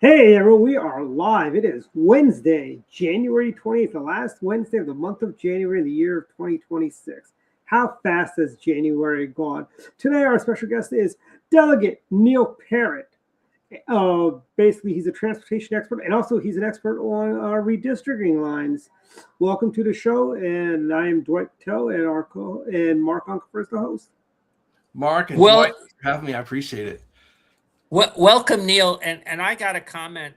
Hey everyone, we are live. It is Wednesday, January 20th, the last Wednesday of the month of January in the year of 2026. How fast has January gone? Today, our special guest is Delegate Neil Parrott. Basically, he's a transportation expert and also he's an expert on redistricting lines. Welcome to the show, and I am Dwight Patel, and Mark Uncle is the host. Mark and Dwight, thanks for having me. I appreciate it. Welcome, Neil. And I got a comment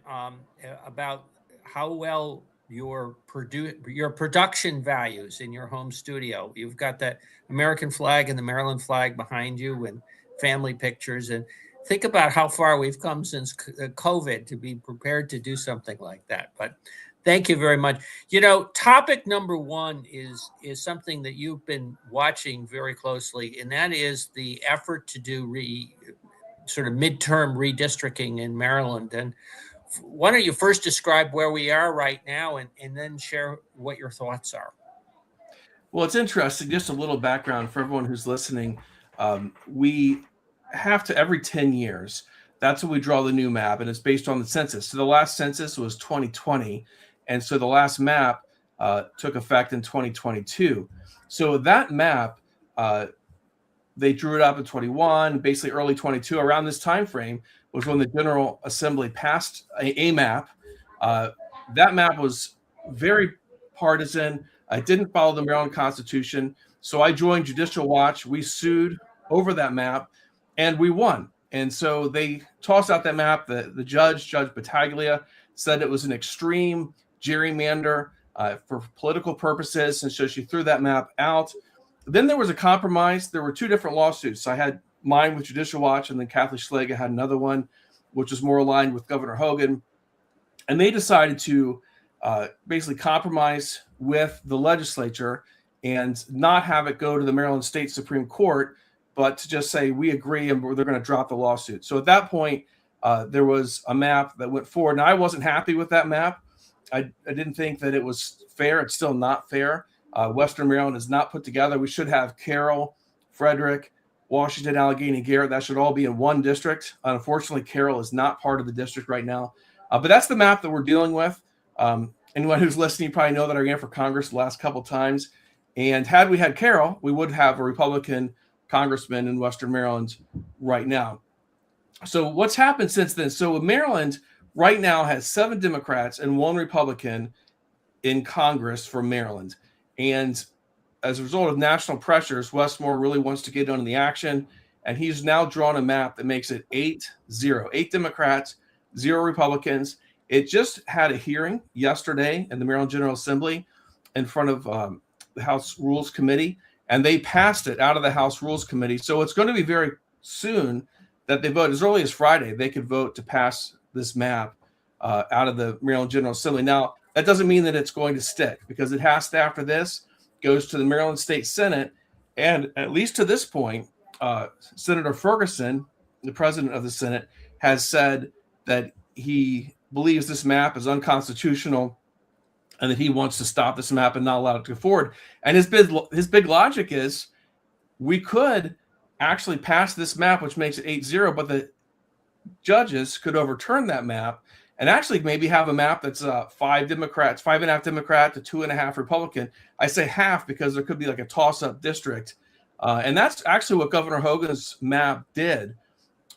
about how well your production values in your home studio. You've got that American flag and the Maryland flag behind you and family pictures. And think about how far we've come since COVID to be prepared to do something like that. But thank you very much. You know, topic number one is something that you've been watching very closely, and that is the effort to do sort of midterm redistricting in Maryland. And why don't you first describe where we are right now and then share what your thoughts are? Well, it's interesting. Just a little background for everyone who's listening. We have to, every 10 years, that's when we draw the new map, and it's based on the census. So the last census was 2020, and so the last map took effect in 2022. So that map, they drew it up in 21, basically early 22. Around this time frame was when the General Assembly passed a map. That map was very partisan. It didn't follow the Maryland Constitution. So I joined Judicial Watch. We sued over that map, and we won. And so they tossed out that map. The Judge Battaglia, said it was an extreme gerrymander for political purposes, and so she threw that map out. Then there was a compromise. There were two different lawsuits. I had mine with Judicial Watch, and then Kathleen Schlega had another one, which was more aligned with Governor Hogan. And they decided to basically compromise with the legislature and not have it go to the Maryland State Supreme Court, but to just say, we agree, and they're going to drop the lawsuit. So at that point, there was a map that went forward. Now, I wasn't happy with that map. I didn't think that it was fair. It's still not fair. Western Maryland is not put together. We should have Carroll, Frederick, Washington, Allegheny, Garrett. That should all be in one district. Unfortunately, Carroll is not part of the district right now. But that's the map that we're dealing with. Anyone who's listening, you probably know that I ran for Congress the last couple of times. And had we had Carroll, we would have a Republican congressman in Western Maryland right now. So what's happened since then? So Maryland right now has 7 Democrats and 1 Republican in Congress for Maryland. And as a result of national pressures, Westmore really wants to get on the action. And he's now drawn a map that makes it 8-0. 8 Democrats, 0 Republicans. It just had a hearing yesterday in the Maryland General Assembly in front of the House Rules Committee. And they passed it out of the House Rules Committee. So it's going to be very soon that they vote. As early as Friday, they could vote to pass this map out of the Maryland General Assembly. Now, that doesn't mean that it's going to stick, because it has to, after this, goes to the Maryland State Senate. And at least to this point, Senator Ferguson, the president of the Senate, has said that he believes this map is unconstitutional and that he wants to stop this map and not allow it to go forward. And his big logic is, we could actually pass this map, which makes it 8-0, but the judges could overturn that map and actually maybe have a map that's 5 Democrats, 5.5 Democrat to 2.5 Republican. I say half because there could be like a toss-up district. And that's actually what Governor Hogan's map did,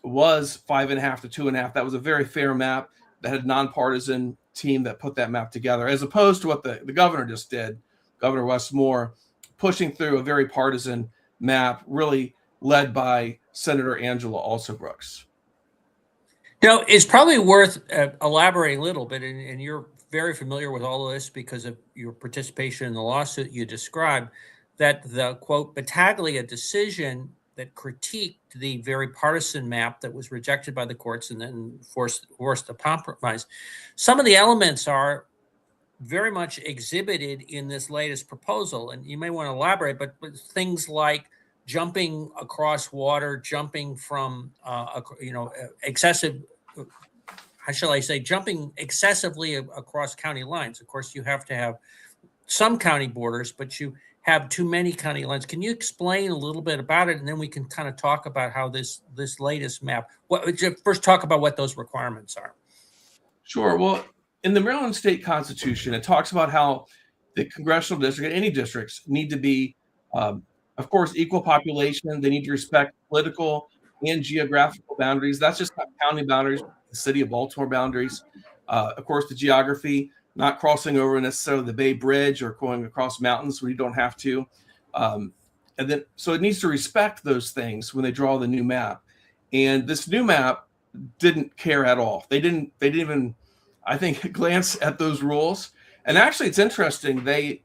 was 5.5 to 2.5. That was a very fair map that had a nonpartisan team that put that map together, as opposed to what the governor just did, Governor Westmore, pushing through a very partisan map, really led by Senator Angela Alsobrooks. Now, it's probably worth elaborating a little bit, and you're very familiar with all of this because of your participation in the lawsuit you described, that the, quote, Battaglia decision that critiqued the very partisan map that was rejected by the courts and then forced a compromise. Some of the elements are very much exhibited in this latest proposal, and you may want to elaborate, but things like jumping across water, jumping from, excessive, how shall I say, jumping excessively across county lines. Of course, you have to have some county borders, but you have too many county lines. Can you explain a little bit about it, and then we can kind of talk about how this latest map? First, talk about what those requirements are. Sure. Well, in the Maryland State Constitution, it talks about how the congressional district, any districts, need to be, of course, equal population. They need to respect political and geographical boundaries. That's just not county boundaries, the city of Baltimore boundaries. Of course, the geography, not crossing over necessarily the Bay Bridge or going across mountains when you don't have to. And then, so it needs to respect those things when they draw the new map. And this new map didn't care at all. They didn't even, I think, glance at those rules. And actually, it's interesting. They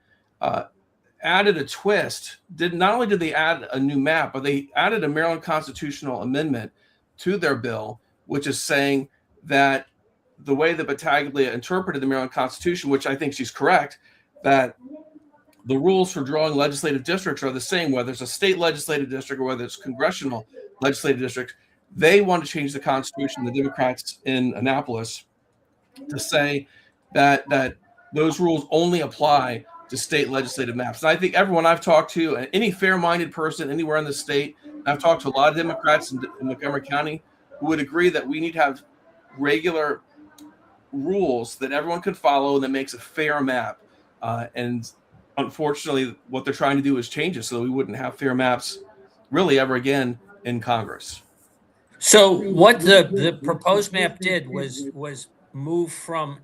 added a twist. Not only did they add a new map, but they added a Maryland constitutional amendment to their bill, which is saying that the way that Battaglia interpreted the Maryland Constitution, which I think she's correct, that the rules for drawing legislative districts are the same, whether it's a state legislative district or whether it's congressional legislative district. They want to change the Constitution, the Democrats in Annapolis, to say that those rules only apply to state legislative maps. And I think everyone I've talked to, any fair-minded person anywhere in the state, I've talked to a lot of Democrats in Montgomery County who would agree that we need to have regular rules that everyone can follow that makes a fair map. And unfortunately, what they're trying to do is change it so that we wouldn't have fair maps really ever again in Congress. So what the proposed map did was move from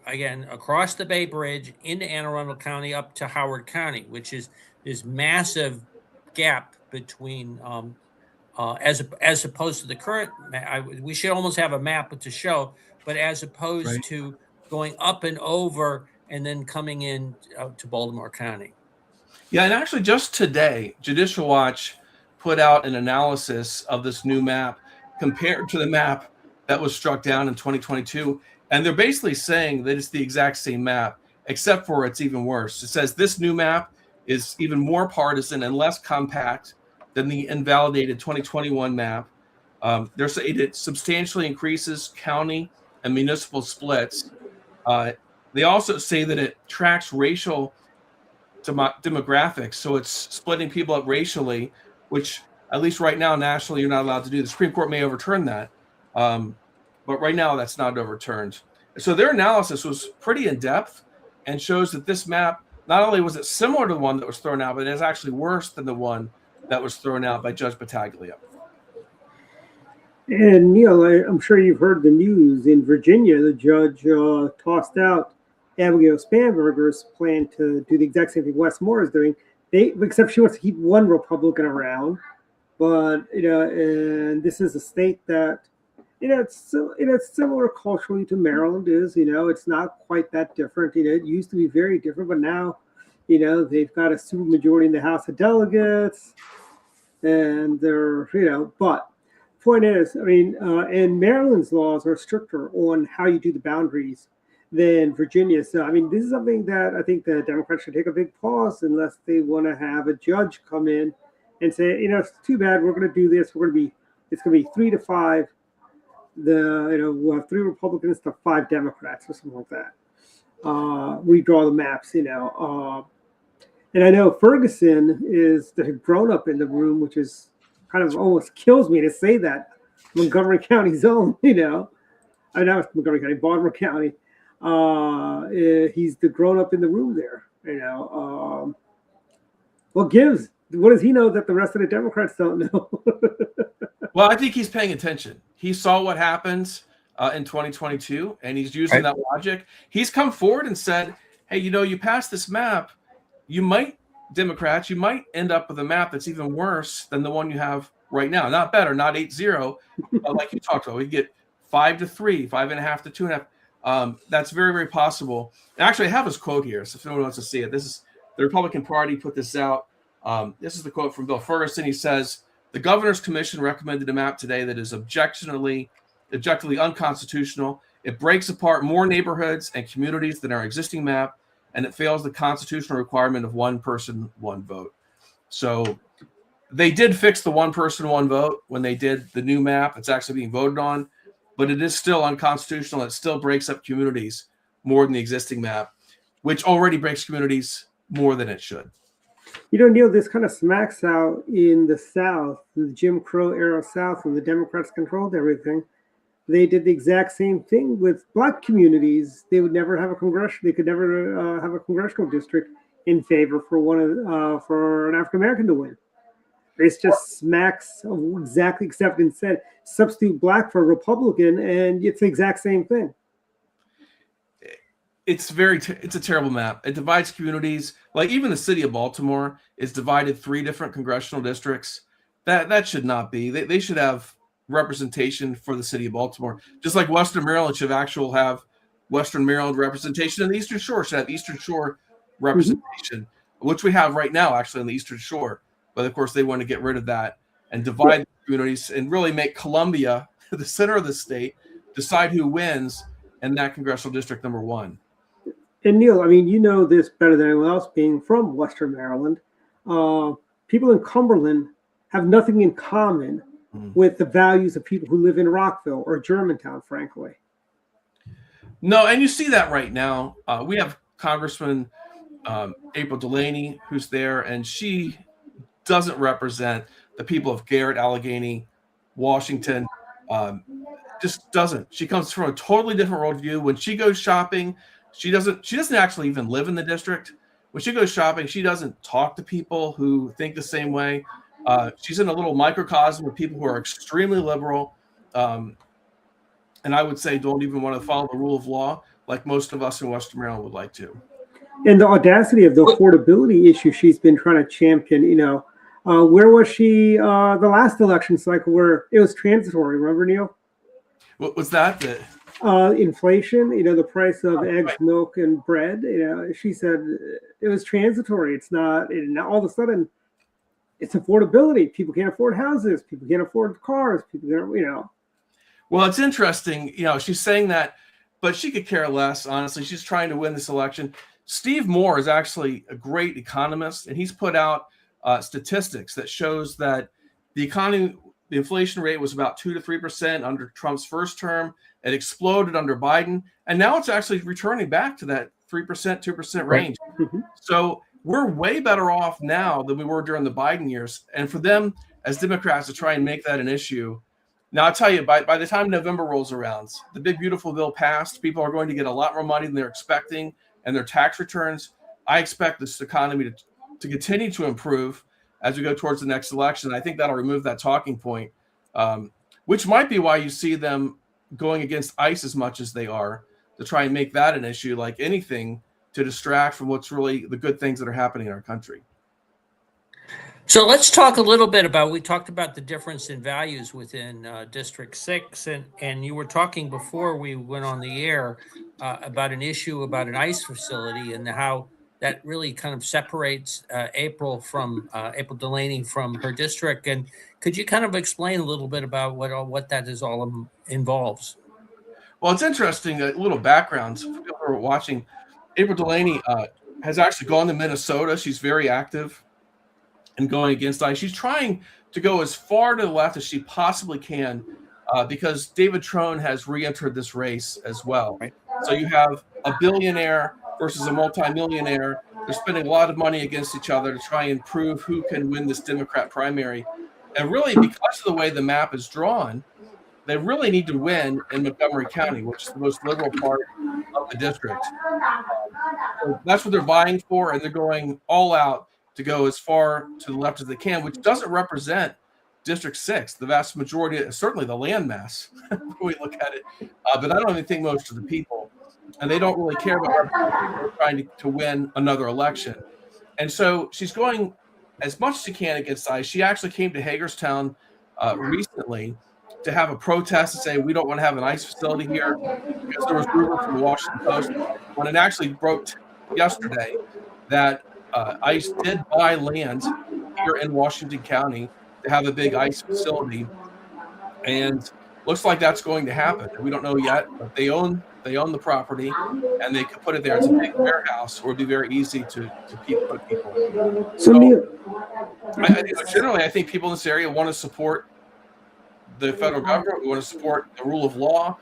again across the Bay Bridge into Anne Arundel County up to Howard County, which is this massive gap between as opposed to the current. We should almost have a map to show, but as opposed Right. to going up and over and then coming in to Baltimore County. Yeah, and actually just today, Judicial Watch put out an analysis of this new map compared to the map that was struck down in 2022. And they're basically saying that it's the exact same map, except for it's even worse. It says this new map is even more partisan and less compact than the invalidated 2021 map. They're saying it substantially increases county and municipal splits. They also say that it tracks racial demographics, so it's splitting people up racially, which at least right now nationally you're not allowed to do. The Supreme Court may overturn that, but right now that's not overturned. So their analysis was pretty in depth and shows that this map, not only was it similar to the one that was thrown out, but it is actually worse than the one that was thrown out by Judge Battaglia. And Neil, I'm sure you've heard the news in Virginia. The judge tossed out Abigail Spanberger's plan to do the exact same thing Wes Moore is doing. Except she wants to keep one Republican around, but and this is a state that it's similar culturally to Maryland is. It's not quite that different. It used to be very different, but now they've got a super majority in the House of Delegates, and they're but. Point is, and Maryland's laws are stricter on how you do the boundaries than Virginia. So, this is something that I think the Democrats should take a big pause unless they want to have a judge come in and say, it's too bad. We're going to do this. It's going to be 3-5. We'll have 3 Republicans to 5 Democrats or something like that. Redraw the maps, And I know Ferguson is the grown up in the room, which is kind of almost kills me to say that. Montgomery County's own, I know it's Montgomery County, Baltimore County. He's the grown up in the room there, what does he know that the rest of the Democrats don't know? Well, I think he's paying attention. He saw what happened in 2022, and he's using that logic. He's come forward and said, hey, you passed this map. Democrats, you might end up with a map that's even worse than the one you have right now. Not better, not 8-0, like you talked about. We get 5-3, 5.5 to 2.5. That's very, very possible. And actually, I have his quote here, so if anyone wants to see it, this is the Republican Party put this out. This is the quote from Bill Ferguson. He says, "The Governor's Commission recommended a map today that is objectively unconstitutional. It breaks apart more neighborhoods and communities than our existing map, and it fails the constitutional requirement of one person, one vote." So they did fix the one person, one vote when they did the new map that's actually being voted on, but it is still unconstitutional. It still breaks up communities more than the existing map, which already breaks communities more than it should. Neil, this kind of smacks out in the South, the Jim Crow era South, when the Democrats controlled everything. they did the exact same thing with black communities. They would never have a congressional. They could never have a congressional district in favor for an African American to win. It's just smacks of exactly except instead substitute black for Republican, and it's the exact same thing. It's a terrible map. It divides communities. Like even the city of Baltimore is divided 3 different congressional districts. That should not be. They should have representation for the city of Baltimore, just like Western Maryland should have Western Maryland representation, and the Eastern Shore should have Eastern Shore representation, which we have right now actually on the Eastern Shore. But of course, they want to get rid of that and divide the communities and really make Columbia, the center of the state, decide who wins in that congressional district number 1. And Neil, I mean, you know this better than anyone else, being from Western Maryland. People in Cumberland have nothing in common with the values of people who live in Rockville or Germantown, frankly. No, and you see that right now. We have Congressman April Delaney who's there, and she doesn't represent the people of Garrett, Allegheny, Washington. Just doesn't. She comes from a totally different worldview. When she goes shopping, she doesn't actually even live in the district. When she goes shopping, she doesn't talk to people who think the same way. She's in a little microcosm of people who are extremely liberal, and I would say don't even want to follow the rule of law like most of us in Western Maryland would like to. And the audacity of the affordability issue she's been trying to champion, where was she the last election cycle where it was transitory? Remember, Neil? What was that? Inflation, the price of eggs, milk, and bread. She said it was transitory. It's not, all of a sudden, it's affordability. People can't afford houses. People can't afford cars. People can't, Well, it's interesting. She's saying that, but she could care less, honestly. She's trying to win this election. Steve Moore is actually a great economist, and he's put out statistics that shows that the inflation rate was about 2 to 3% under Trump's first term. It exploded under Biden, and now it's actually returning back to that 3%, 2% range. Mm-hmm. So we're way better off now than we were during the Biden years. And for them as Democrats to try and make that an issue. Now, I'll tell you, by the time November rolls around, the big, beautiful bill passed. People are going to get a lot more money than they're expecting, and their tax returns. I expect this economy to continue to improve as we go towards the next election. I think that'll remove that talking point, which might be why you see them going against ICE as much as they are, to try and make that an issue, like anything to distract from what's really the good things that are happening in our country. So let's talk a little bit we talked about the difference in values within District 6, and you were talking before we went on the air about an issue about an ICE facility and how that really kind of separates April Delaney from her district. And could you kind of explain a little bit about what that is all involves? Well, it's interesting, a little background for people who are watching. April Delaney has actually gone to Minnesota. She's very active in going against ICE. She's trying to go as far to the left as she possibly can because David Trone has re-entered this race as well. Right. So you have a billionaire versus a multimillionaire. They're spending a lot of money against each other to try and prove who can win this Democrat primary. And really, because of the way the map is drawn, they really need to win in Montgomery County, which is the most liberal part of the district. So that's what they're vying for, and they're going all out to go as far to the left as they can, which doesn't represent District 6, the vast majority, certainly the landmass, when we look at it. But I don't even think most of the people. And they don't really care about her trying to win another election. And so she's going as much as she can against ICE. She actually came to Hagerstown recently to have a protest to say we don't want to have an ICE facility here, because there was rumor from the Washington Post when it actually broke yesterday that ICE did buy land here in Washington County to have a big ICE facility, and looks like that's going to happen. We don't know yet, but they own the property, and they could put it there. It's a big warehouse, or it'd be very easy to put people. So generally, I think people in this area want to support the federal government. We want to support the rule of law.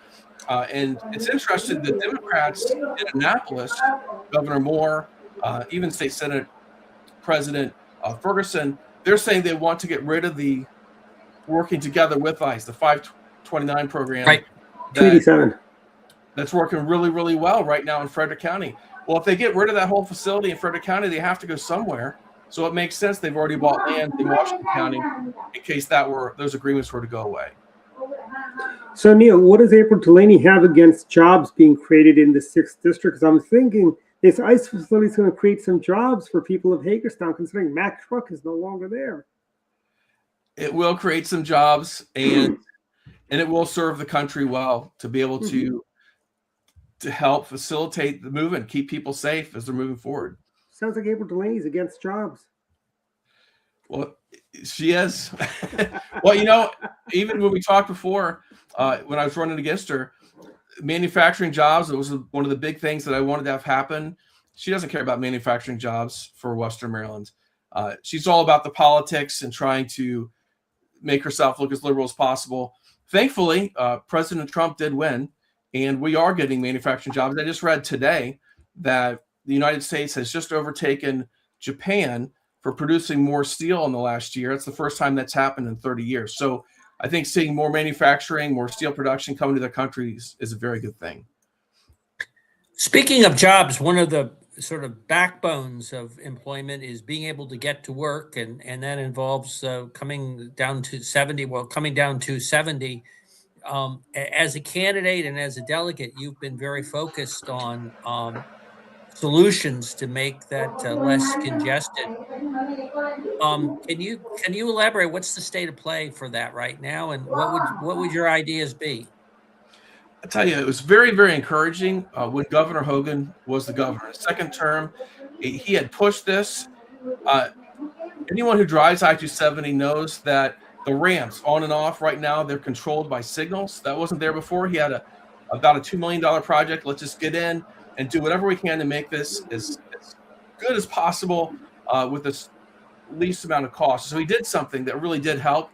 And it's interesting that Democrats in Annapolis, Governor Moore, even State Senate President Ferguson, they're saying they want to get rid of the working together with ICE, the 529 program, right, 287. That's working really, really well right now in Frederick County. Well, if they get rid of that whole facility in Frederick County, they have to go somewhere. So it makes sense they've already bought land in Washington County in case those agreements were to go away. So, Neil, what does April Delaney have against jobs being created in the 6th district? Because I'm thinking this ICE facility is going to create some jobs for people of Hagerstown, considering Mack Truck is no longer there. It will create some jobs, and it will serve the country well to be able to help facilitate the movement, keep people safe as they're moving forward. Sounds like April Delaney's against jobs. Well, she is. Well, even when we talked before, when I was running against her, manufacturing jobs, it was one of the big things that I wanted to have happen. She doesn't care about manufacturing jobs for Western Maryland. She's all about the politics and trying to make herself look as liberal as possible. Thankfully, President Trump did win, and we are getting manufacturing jobs. I just read today that the United States has just overtaken Japan for producing more steel in the last year. It's the first time that's happened in 30 years. So I think seeing more manufacturing, more steel production coming to the country is a very good thing. Speaking of jobs, one of the sort of backbones of employment is being able to get to work, and that involves coming down to 70. As a candidate and as a delegate, you've been very focused on solutions to make that less congested. Can you elaborate? What's the state of play for that right now, and what would your ideas be? I tell you, it was very, very encouraging when Governor Hogan was the governor. His second term, he had pushed this. Anyone who drives I-270 knows that the ramps on and off right now, they're controlled by signals. That wasn't there before. He had about a $2 million project. Let's just get in and do whatever we can to make this as good as possible with the least amount of cost. So he did something that really did help,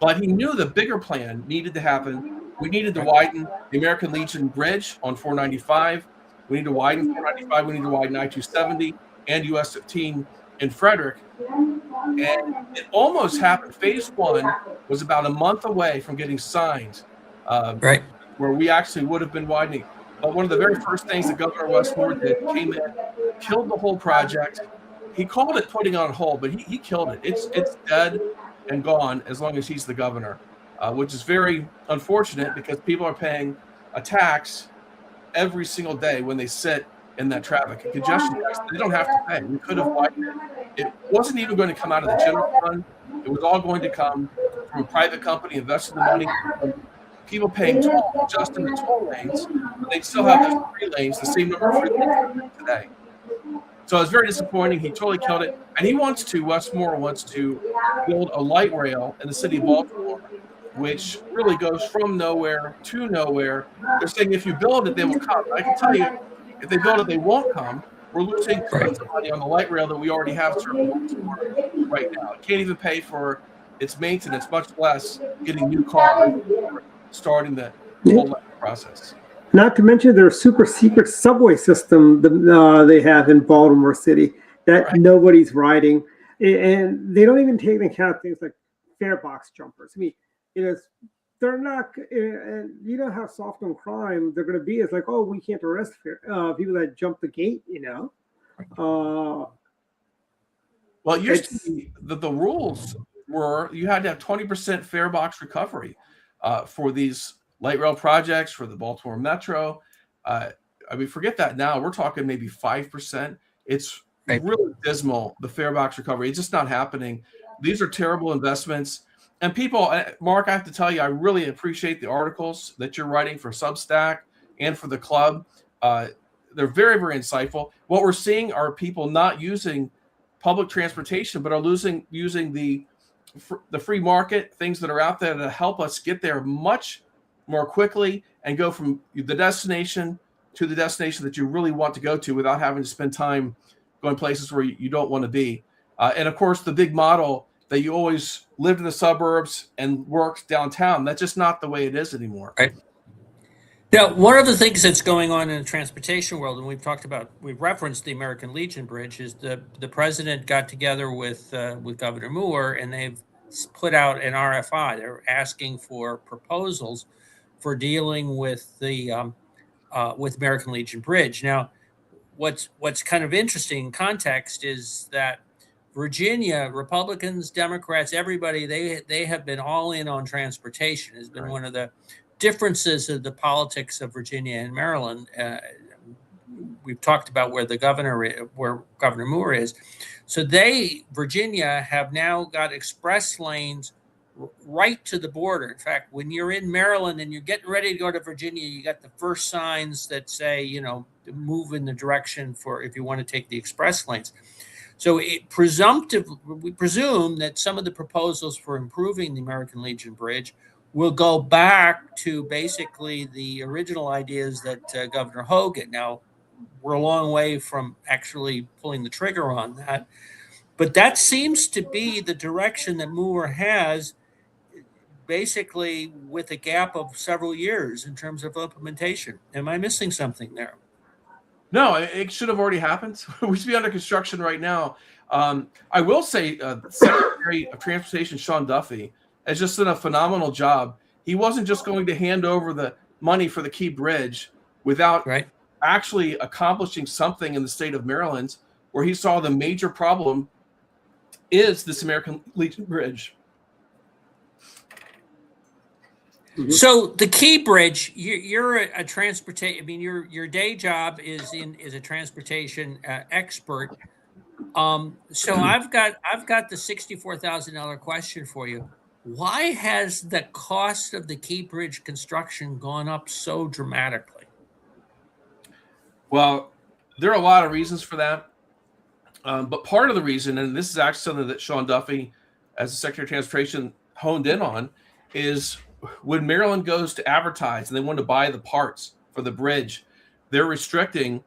but he knew the bigger plan needed to happen. We needed to widen the American Legion Bridge on 495. We need to widen 495. We need to widen I-270 and US 15 in Frederick. And it almost happened. Phase 1 was about a month away from getting signed, Right. where we actually would have been widening. But one of the very first things that Governor Westmore did, came in, killed the whole project. He called it putting on hold, but he killed it. It's dead and gone as long as he's the governor, which is very unfortunate because people are paying a tax every single day when they sit in that traffic. And congestion tax, they don't have to pay. We could have widened it. It wasn't even going to come out of the general fund. It was all going to come from a private company investing the money. People paying toll just in the toll lanes, but they still have those free lanes, the same number of free lanes today. So it's very disappointing. He totally killed it. And Westmore wants to build a light rail in the city of Baltimore, which really goes from nowhere to nowhere. They're saying if you build it, they will come. I can tell you, if they build it, they won't come. We're losing tons of money on the light rail that we already have serving Baltimore right now. It can't even pay for its maintenance, much less getting new cars, starting the whole process. Not to mention their super secret subway system they have in Baltimore City that nobody's riding. And they don't even take into account things like fare box jumpers. I mean, they're not, and you know how soft on crime they're going to be. It's like, oh, we can't arrest people that jump the gate, Well, it used to be that the rules were you had to have 20% fare box recovery for these light rail projects, for the Baltimore Metro. Forget that now. We're talking maybe 5%. It's really dismal, the fare box recovery. It's just not happening. These are terrible investments. And people, Mark, I have to tell you, I really appreciate the articles that you're writing for Substack and for the club. They're very, very insightful. What we're seeing are people not using public transportation, but are using the free market, things that are out there to help us get there much more quickly and go from the destination to the destination that you really want to go to without having to spend time going places where you don't want to be. And of course, the big model that you always lived in the suburbs and worked downtown, that's just not the way it is anymore. Right. Now, one of the things that's going on in the transportation world, and we've referenced the American Legion Bridge, is the president got together with Governor Moore, and they've put out an RFI. They're asking for proposals for dealing with the with American Legion Bridge. Now, what's kind of interesting in context is that Virginia, Republicans, Democrats, everybody, they have been all in on transportation. Has been one of the differences of the politics of Virginia and Maryland. We've talked about where Governor Moore is. So Virginia have now got express lanes right to the border. In fact, when you're in Maryland and you're getting ready to go to Virginia, you got the first signs that say, you know, move in the direction for if you want to take the express lanes. So we presume that some of the proposals for improving the American Legion Bridge will go back to basically the original ideas that Governor Hogan. Now, we're a long way from actually pulling the trigger on that, but that seems to be the direction that Moore has, basically with a gap of several years in terms of implementation. Am I missing something there? No, it should have already happened. We should be under construction right now. I will say Secretary of Transportation Sean Duffy has just done a phenomenal job. He wasn't just going to hand over the money for the Key Bridge without actually accomplishing something in the state of Maryland, where he saw the major problem is this American Legion Bridge. Mm-hmm. So the Key Bridge, you're a transportation. I mean, your day job is a transportation expert. So I've got the $64,000 question for you. Why has the cost of the Key Bridge construction gone up so dramatically? Well, there are a lot of reasons for that. But part of the reason, and this is actually something that Sean Duffy, as the Secretary of Transportation, honed in on, is when Maryland goes to advertise and they want to buy the parts for the bridge, they're restricting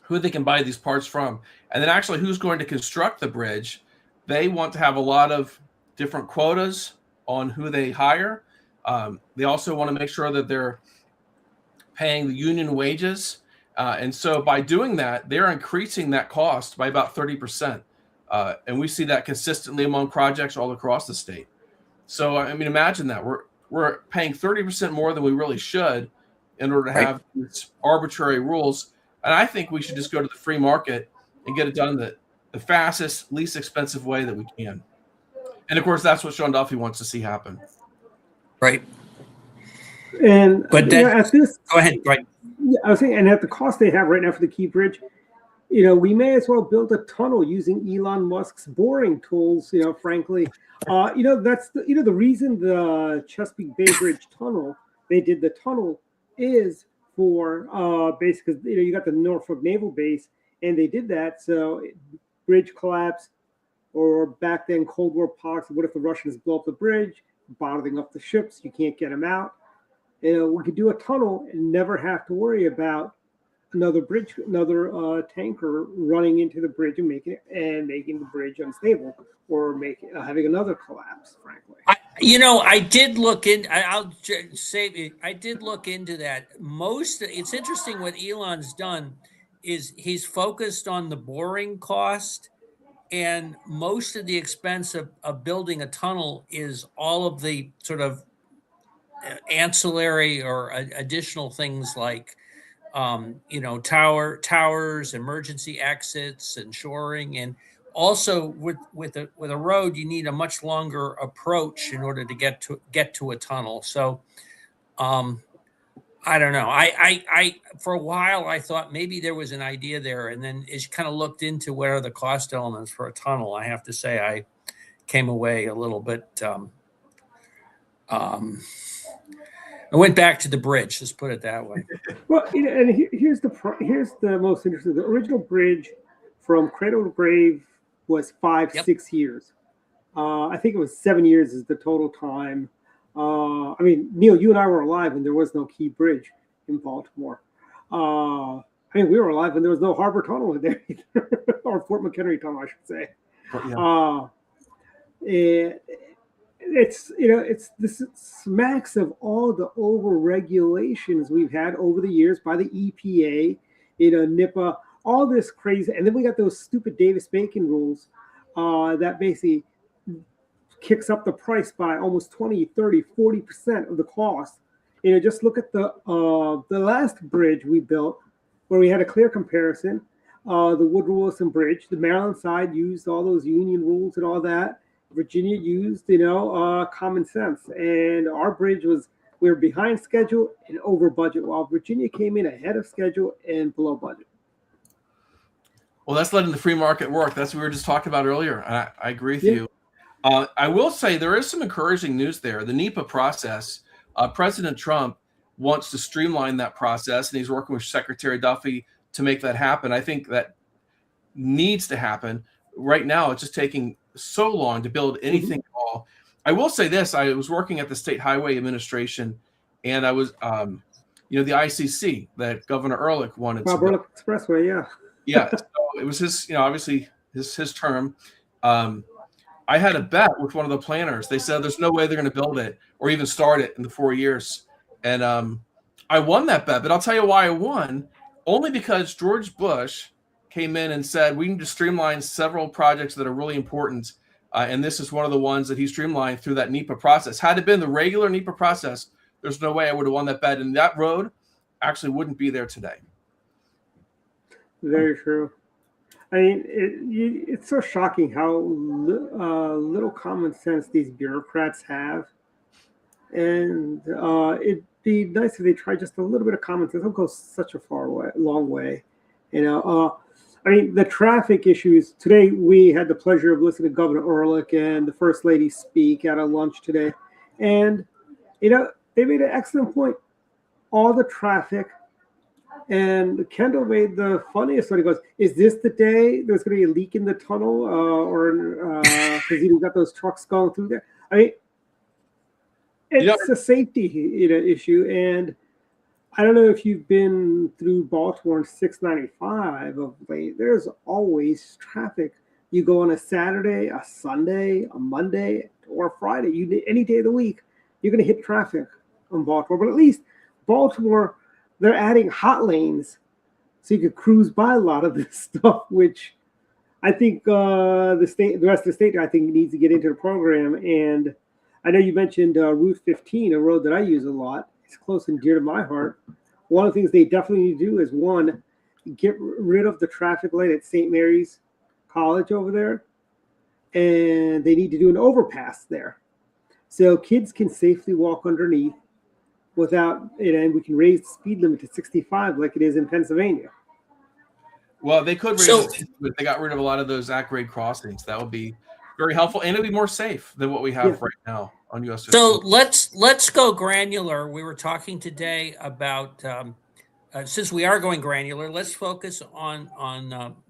who they can buy these parts from. And then actually who's going to construct the bridge. They want to have a lot of different quotas on who they hire. They also want to make sure that they're paying the union wages. And so by doing that, they're increasing that cost by about 30%. And we see that consistently among projects all across the state. So, I mean, imagine that. We're paying 30% more than we really should in order to have these arbitrary rules. And I think we should just go to the free market and get it done the fastest, least expensive way that we can. And, of course, that's what Sean Duffy wants to see happen. Right. And but then, at this, go ahead. Right. Yeah, I was saying, and at the cost they have right now for the Key Bridge, you know, we may as well build a tunnel using Elon Musk's boring tools. You know, frankly, you know, that's the reason the Chesapeake Bay Bridge tunnel, they did the tunnel, is for basically, you know, you got the Norfolk Naval Base, and they did that so bridge collapse, or back then Cold War politics. What if the Russians blow up the bridge, bottling up the ships? You can't get them out. You know, we could do a tunnel and never have to worry about another tanker running into the bridge and making the bridge unstable, or having another collapse. Frankly, I did look in. I'll say I did look into that. It's interesting what Elon's done is he's focused on the boring cost, and most of the expense of building a tunnel is all of the sort of ancillary or additional things like towers, emergency exits, and shoring. And also with a road, you need a much longer approach in order to get to a tunnel. So I don't know. I for a while I thought maybe there was an idea there, and then as you kind of looked into what are the cost elements for a tunnel, I have to say I came away a little bit I went back to the bridge. Let's put it that way. Well, you know, and here's the most interesting. The original bridge from cradle to grave was 6 years. I think it was 7 years is the total time. I mean, Neil, you and I were alive when there was no Key Bridge in Baltimore. I mean, we were alive when there was no Harbor Tunnel in there either, or Fort McHenry Tunnel, I should say. Yeah. This smacks of all the over regulations we've had over the years by the EPA, NIPA, all this crazy. And then we got those stupid Davis-Bacon rules that basically kicks up the price by almost 20, 30, 40% of the cost. Just look at the last bridge we built, where we had a clear comparison. The Woodrow Wilson Bridge, the Maryland side used all those union rules and all that. Virginia used, common sense, and our bridge we were behind schedule and over budget, while Virginia came in ahead of schedule and below budget. Well, that's letting the free market work. That's what we were just talking about earlier. I agree with you. I will say there is some encouraging news there. The NEPA process, President Trump wants to streamline that process, and he's working with Secretary Duffy to make that happen. I think that needs to happen. Right now, it's just taking so long to build anything at all. I will say this. I was working at the State Highway Administration, and I was, the ICC that Governor Ehrlich wanted. Bob Ehrlich Expressway, yeah. Yeah, so it was his, obviously his term. I had a bet with one of the planners. They said there's no way they're going to build it or even start it in the 4 years. And I won that bet, but I'll tell you why I won. Only because George Bush came in and said, we need to streamline several projects that are really important. And this is one of the ones that he streamlined through that NEPA process. Had it been the regular NEPA process, there's no way I would have won that bet. And that road actually wouldn't be there today. Very true. I mean, it's so shocking how little common sense these bureaucrats have. And it'd be nice if they tried just a little bit of common sense. It'll go such a long way. I mean, the traffic issues. Today, we had the pleasure of listening to Governor Ehrlich and the First Lady speak at a lunch today. And, they made an excellent point. All the traffic. And Kendall made the funniest one. He goes, is this the day there's going to be a leak in the tunnel? Because you've got those trucks going through there. I mean, it's a safety issue. And I don't know if you've been through Baltimore and 695 of late. There's always traffic. You go on a Saturday, a Sunday, a Monday, or a Friday. Any day of the week, you're going to hit traffic on Baltimore. But at least Baltimore, they're adding hot lanes so you could cruise by a lot of this stuff, which I think the rest of the state, I think, needs to get into the program. And I know you mentioned Route 15, a road that I use a lot. It's close and dear to my heart. One of the things they definitely need to do is, one, get rid of the traffic light at St. Mary's College over there. And they need to do an overpass there, so kids can safely walk underneath without it, and we can raise the speed limit to 65 like it is in Pennsylvania. Well, they could raise it, but they got rid of a lot of those at-grade crossings. That would be very helpful, and it would be more safe than what we have right now on US 15. So let's go granular. We were talking today about since we are going granular, let's focus on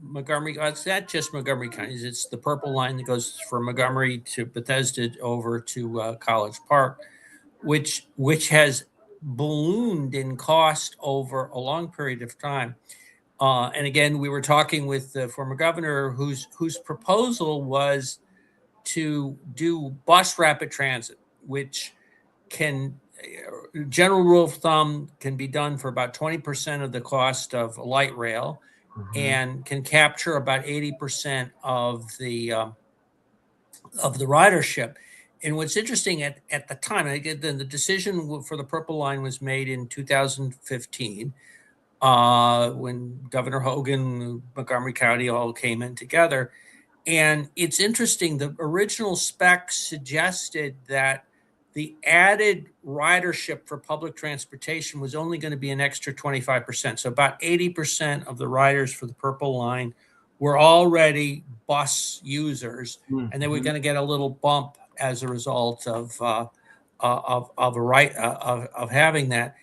Montgomery. It's not just Montgomery County. It's the purple line that goes from Montgomery to Bethesda over to College Park, which has ballooned in cost over a long period of time. And again, we were talking with the former governor whose proposal was to do bus rapid transit, which can, general rule of thumb, can be done for about 20% of the cost of light rail, and can capture about 80% of the ridership. And what's interesting at the time, then the decision for the Purple Line was made in 2015 when Governor Hogan, Montgomery County all came in together. And it's interesting, the original specs suggested that the added ridership for public transportation was only going to be an extra 25%. So about 80% of the riders for the Purple Line were already bus users, and they were going to get a little bump as a result of having that.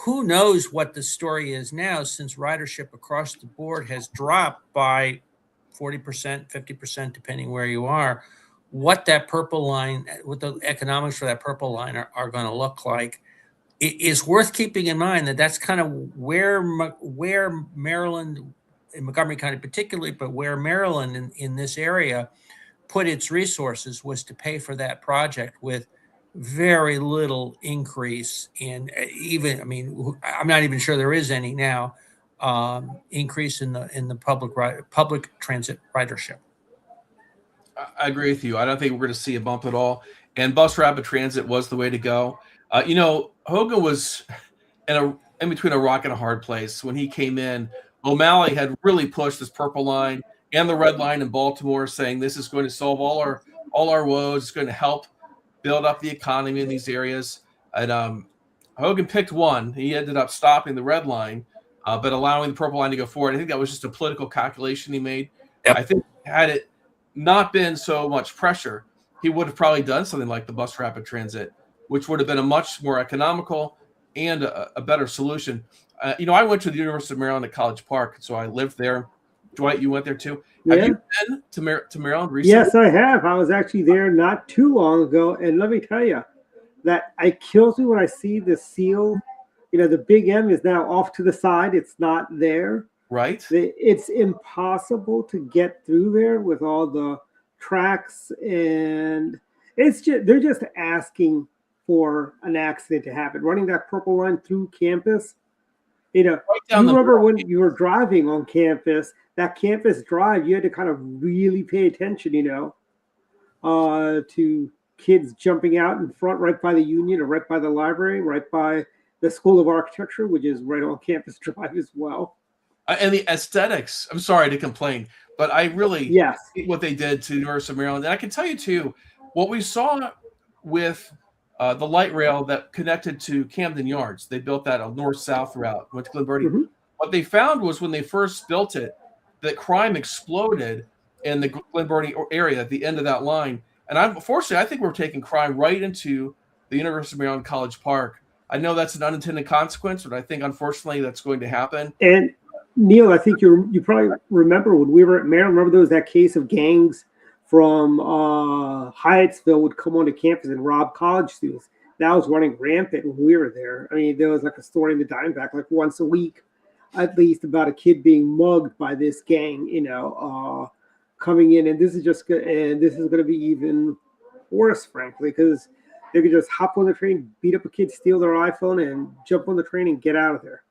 Who knows what the story is now, since ridership across the board has dropped by 40%, 50%, depending where you are, what that Purple Line, what the economics for that Purple Line are going to look like. It is worth keeping in mind that that's kind of where Maryland, in Montgomery County particularly, but where Maryland in this area put its resources, was to pay for that project with very little increase in I'm not even sure there is any now, increase in the public transit ridership. I agree with you. I don't think we're going to see a bump at all. And bus rapid transit was the way to go. Hogan was in between a rock and a hard place when he came in. O'Malley had really pushed this purple line and the red line in Baltimore, saying this is going to solve all our woes. It's going to help build up the economy in these areas. And Hogan picked one. He ended up stopping the red line, but allowing the purple line to go forward. I think that was just a political calculation he made. Yep. I think had it not been so much pressure, he would have probably done something like the bus rapid transit, which would have been a much more economical and a better solution. I went to the University of Maryland at College Park, so I lived there. Dwight, you went there too. Yeah. Have you been to Maryland recently? Yes, I have. I was actually there not too long ago, and let me tell you that it kills me when I see the seal. The big M is now off to the side. It's not there. Right. It's impossible to get through there with all the tracks, and they're just asking for an accident to happen. Running that purple line through campus. You remember when you were driving on campus, that campus drive, you had to kind of really pay attention, to kids jumping out in front right by the Union or right by the library, right by the School of Architecture, which is right on campus drive as well. And the aesthetics, I'm sorry to complain, but I really hate what they did to the University of Maryland. And I can tell you, too, what we saw with the light rail that connected to Camden Yards. They built that on north-south route, went to Glen Burnie. Mm-hmm. What they found was when they first built it, that crime exploded in the Glen Burnie area at the end of that line. And unfortunately, I think we're taking crime right into the University of Maryland College Park. I know that's an unintended consequence, but I think, unfortunately, that's going to happen. And, Neil, I think you probably remember when we were at Maryland, remember there was that case of gangs from Hyattsville would come onto campus and rob college students. That was running rampant when we were there. I mean, there was like a story in the Diamondback, like once a week, at least, about a kid being mugged by this gang, coming in. And this is going to be even worse, frankly, because they could just hop on the train, beat up a kid, steal their iPhone, and jump on the train and get out of there.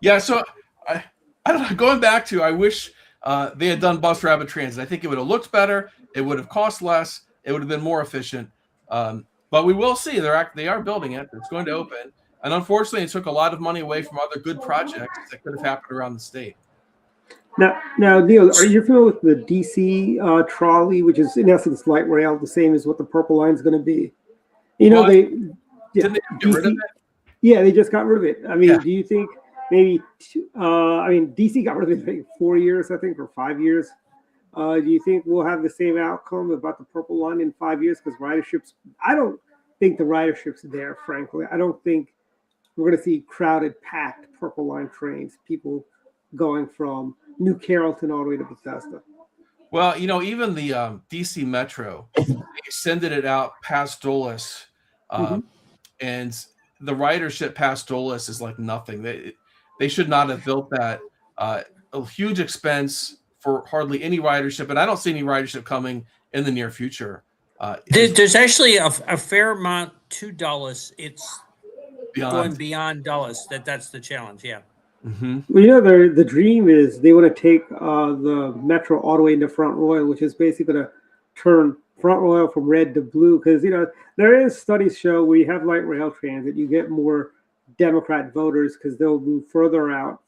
Yeah. So I don't know. Going back to, I wish they had done bus rapid transit. I think it would have looked better. It would have cost less. It would have been more efficient. But we will see. They are building it. It's going to open. And unfortunately, it took a lot of money away from other good projects that could have happened around the state. Now, Neil, are you familiar with the DC trolley, which is in essence light rail, the same as what the purple line is going to be? Didn't they get rid of it? Yeah, they just got rid of it. I mean, do you think maybe? DC got rid of it in 4 years, I think, or 5 years. Do you think we'll have the same outcome about the purple line in 5 years? Because ridership's, I don't think the ridership's there, frankly. I don't think we're going to see crowded, packed purple line trains, people going from New Carrollton all the way to Bethesda. Well, even the DC Metro, they extended it out past Dulles, and the ridership past Dulles is like nothing. They should not have built that. A huge expense for hardly any ridership, and I don't see any ridership coming in the near future. There's actually a fair amount to Dulles. It's going beyond Dulles. That's the challenge. Yeah. Mm-hmm. Well, the dream is they want to take the Metro all the way into Front Royal, which is basically going to turn Front Royal from red to blue. Because there is studies show where you have light rail transit, you get more Democrat voters because they'll move further out,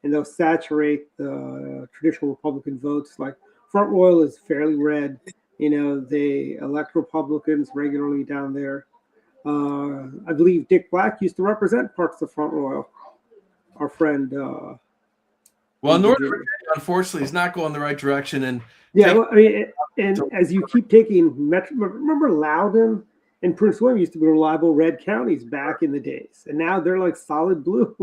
and they'll saturate the traditional Republican votes. Like Front Royal is fairly red. They elect Republicans regularly down there. I believe Dick Black used to represent parts of Front Royal. Our friend. Northern Virginia, unfortunately, is not going the right direction. And as you keep taking Metro, remember Loudoun and Prince William used to be reliable red counties back in the days, and now they're like solid blue.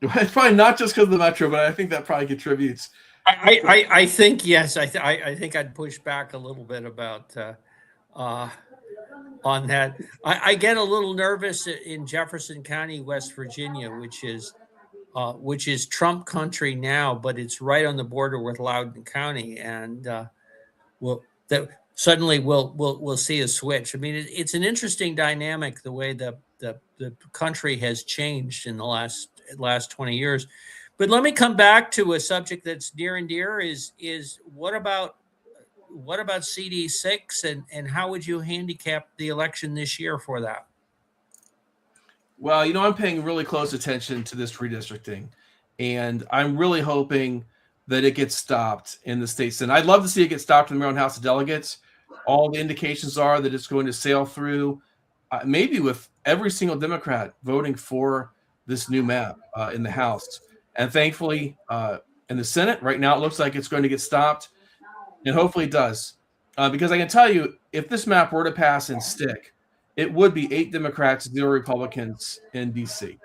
It's probably not just because of the Metro, but I think that probably contributes. I think yes. I think I'd push back a little bit about on that. I get a little nervous in Jefferson County, West Virginia, which is Trump country now, but it's right on the border with Loudoun County, and we'll see a switch. I mean, it's an interesting dynamic the way the country has changed in the last 20 years. But let me come back to a subject that's near and dear is what about what about CD6, and how would you handicap the election this year for that? Well, I'm paying really close attention to this redistricting, and I'm really hoping that it gets stopped in the state Senate. I'd love to see it get stopped in the Maryland House of Delegates. All the indications are that it's going to sail through, maybe with every single Democrat voting for this new map in the House. And thankfully, in the Senate, right now, it looks like it's going to get stopped, and hopefully it does. Because I can tell you, if this map were to pass and stick, it would be 8 Democrats, 0 Republicans in D.C.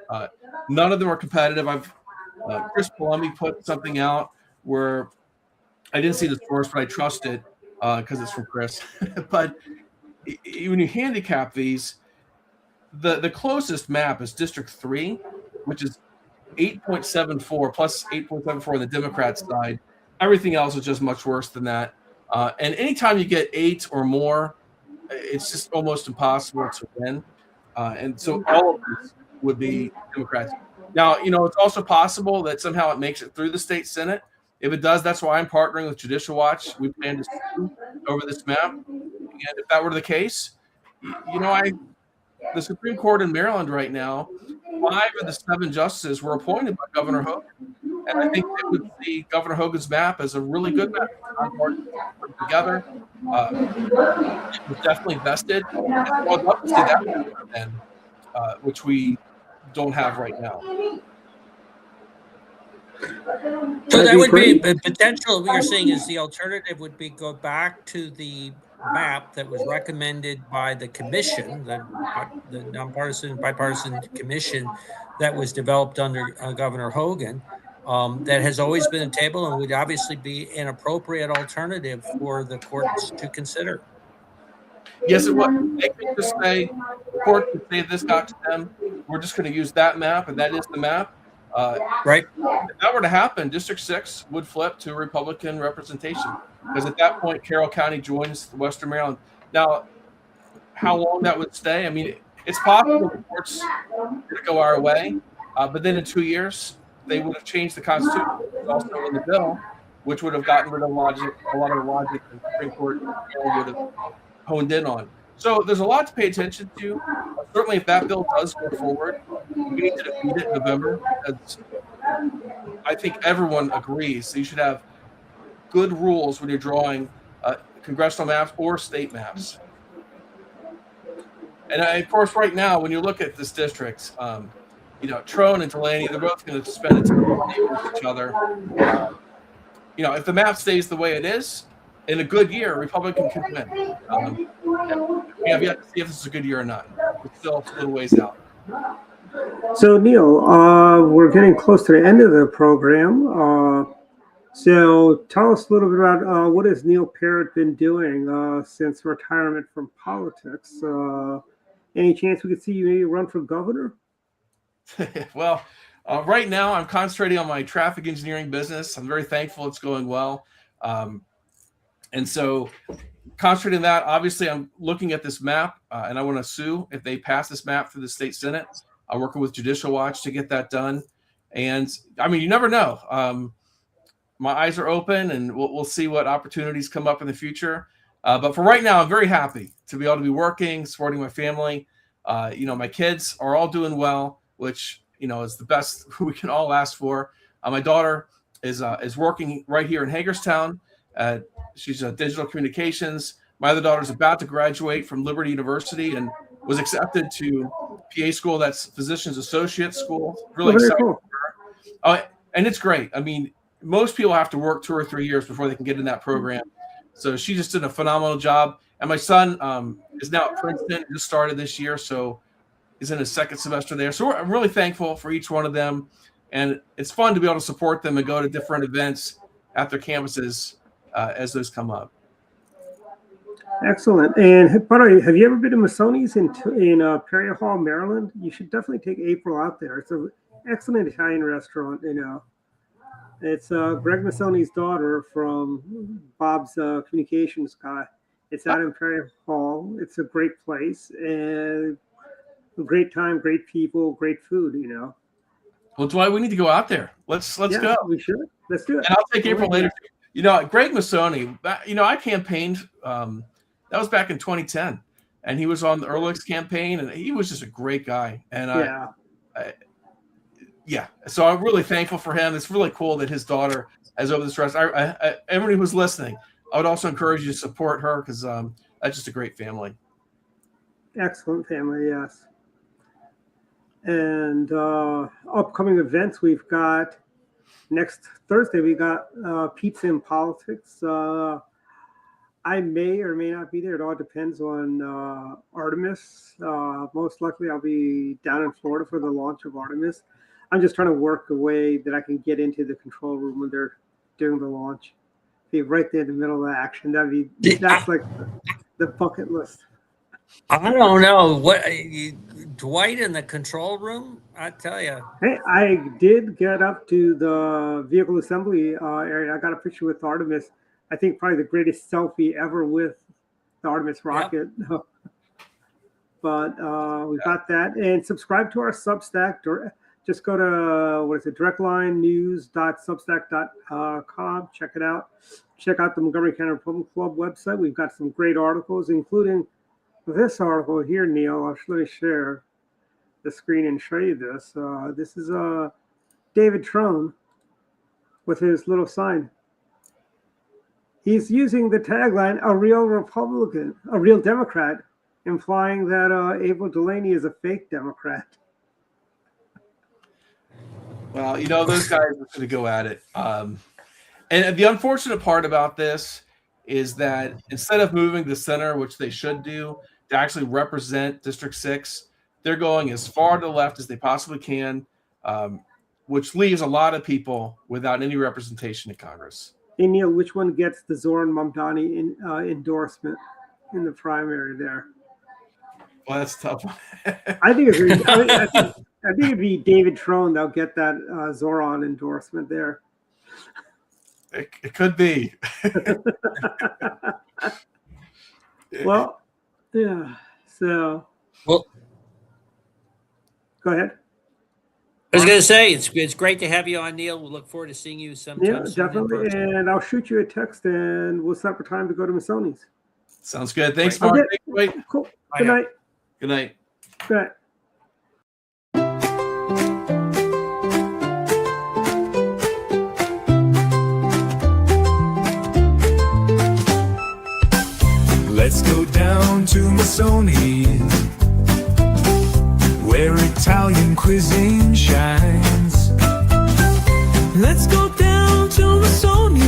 None of them are competitive. Chris Palumbi put something out where I didn't see the source, but I trust it because it's from Chris. But when you handicap these, the closest map is District 3, which is 8.74 plus 8.74 on the Democrat side. Everything else is just much worse than that. And anytime you get 8 or more, it's just almost impossible to win. And so all of these would be Democrats. Now, it's also possible that somehow it makes it through the state Senate. If it does, that's why I'm partnering with Judicial Watch. We plan to sue over this map. And if that were the case, the Supreme Court in Maryland right now, 5 of the 7 justices were appointed by Governor Hogan. And I think they would see Governor Hogan's map as a really good map. Together, it was definitely vested. And I'd love to see that map then, which we don't have right now. So that would be a potential. What you're saying is the alternative would be go back to the map that was recommended by the commission, the nonpartisan, bipartisan commission that was developed under Governor Hogan, that has always been a table and would obviously be an appropriate alternative for the courts to consider. Yes, it would. They could just say, the court could say this got to them. We're just going to use that map, and that is the map. Right. If that were to happen, District 6 would flip to Republican representation because at that point, Carroll County joins Western Maryland. Now, how long that would stay? I mean, it's possible the courts would go our way, but then in 2 years, they would have changed the Constitution, also in the bill, which would have gotten rid of a lot of the logic the Supreme Court would have honed in on. So there's a lot to pay attention to. Certainly, if that bill does go forward, we need to defeat it in November. Because I think everyone agrees that you should have good rules when you're drawing congressional maps or state maps. And of course, right now, when you look at this district, Trone and Delaney, they're both going to spend a ton of money with each other. If the map stays the way it is, in a good year, Republican can win. We have yet to see if this is a good year or not. It's still a little ways out. So, Neil, we're getting close to the end of the program. So tell us a little bit about what has Neil Parrott been doing since retirement from politics? Any chance we could see you maybe run for governor? Well, right now I'm concentrating on my traffic engineering business. I'm very thankful it's going well. And so concentrating that, obviously I'm looking at this map and I want to sue if they pass this map through the state Senate. I'm working with Judicial Watch to get that done. And I mean, you never know. My eyes are open and we'll see what opportunities come up in the future. But for right now, I'm very happy to be able to be working, supporting my family. My kids are all doing well, which, is the best we can all ask for. My daughter is working right here in Hagerstown. She's digital communications. My other daughter's about to graduate from Liberty University and was accepted to PA school. That's Physician's Associate School. Really excited cool. for her. And it's great. I mean, most people have to work 2 or 3 years before they can get in that program. So she just did a phenomenal job. And my son is now at Princeton, just started this year. So he's in his 2nd semester there. So I'm really thankful for each one of them. And it's fun to be able to support them and go to different events at their campuses as those come up. Excellent. And by the way, have you ever been to Masoni's in Perry Hall, Maryland? You should definitely take April out there. It's an excellent Italian restaurant. It's Greg Masoni's daughter from Bob's communications guy. It's out in Perry Hall. It's a great place and a great time, great people, great food. Well, Dwight, we need to go out there. Let's go. We should. Let's do it. And I'll take April later. Greg Missoni, I campaigned, that was back in 2010, and he was on the Ehrlich's campaign, and he was just a great guy. And so I'm really thankful for him. It's really cool that his daughter has opened this restaurant. Everybody who's listening, I would also encourage you to support her, because that's just a great family. Excellent family, yes. And upcoming events, we've got next Thursday, we got Pizza and Politics. I may or may not be there. It all depends on Artemis. Most likely I'll be down in Florida for the launch of Artemis. I'm just trying to work a way that I can get into the control room when they're doing the launch. Be right there in the middle of the action. That's like the bucket list. I don't know what Dwight in the control room. I tell you. Hey, I did get up to the vehicle assembly area. I got a picture with Artemis. I think probably the greatest selfie ever with the Artemis rocket. Yep. But we got that. And subscribe to our Substack. Just go to directlinenews.substack.com. Check it out. Check out the Montgomery County Republican Club website. We've got some great articles, including this article here, Neil. Let me share the screen and show you this. This is David Trone with his little sign. He's using the tagline, "A real Republican, a real Democrat," implying that Abel Delaney is a fake Democrat. Well, those guys are going to go at it. And the unfortunate part about this is that instead of moving the center, which they should do, to actually represent District 6, they're going as far to the left as they possibly can, which leaves a lot of people without any representation in Congress. Hey, Neil, which one gets the Zoran Mamdani endorsement in the primary there? Well, that's a tough one. I think it'd be David Trone that'll get that Zoran endorsement there. It could be. Well, yeah. So, well, go ahead. I was going to say it's great to have you on, Neil. We look forward to seeing you sometime. Yeah, definitely. And I'll shoot you a text, and we'll set up a time to go to Missoni's. Sounds good. Thanks, Mark. Okay. Wait. Cool. Good night. Good night. Good night. Let's go down to Missoni's, where Italian cuisine shines. Let's go down to Missoni's.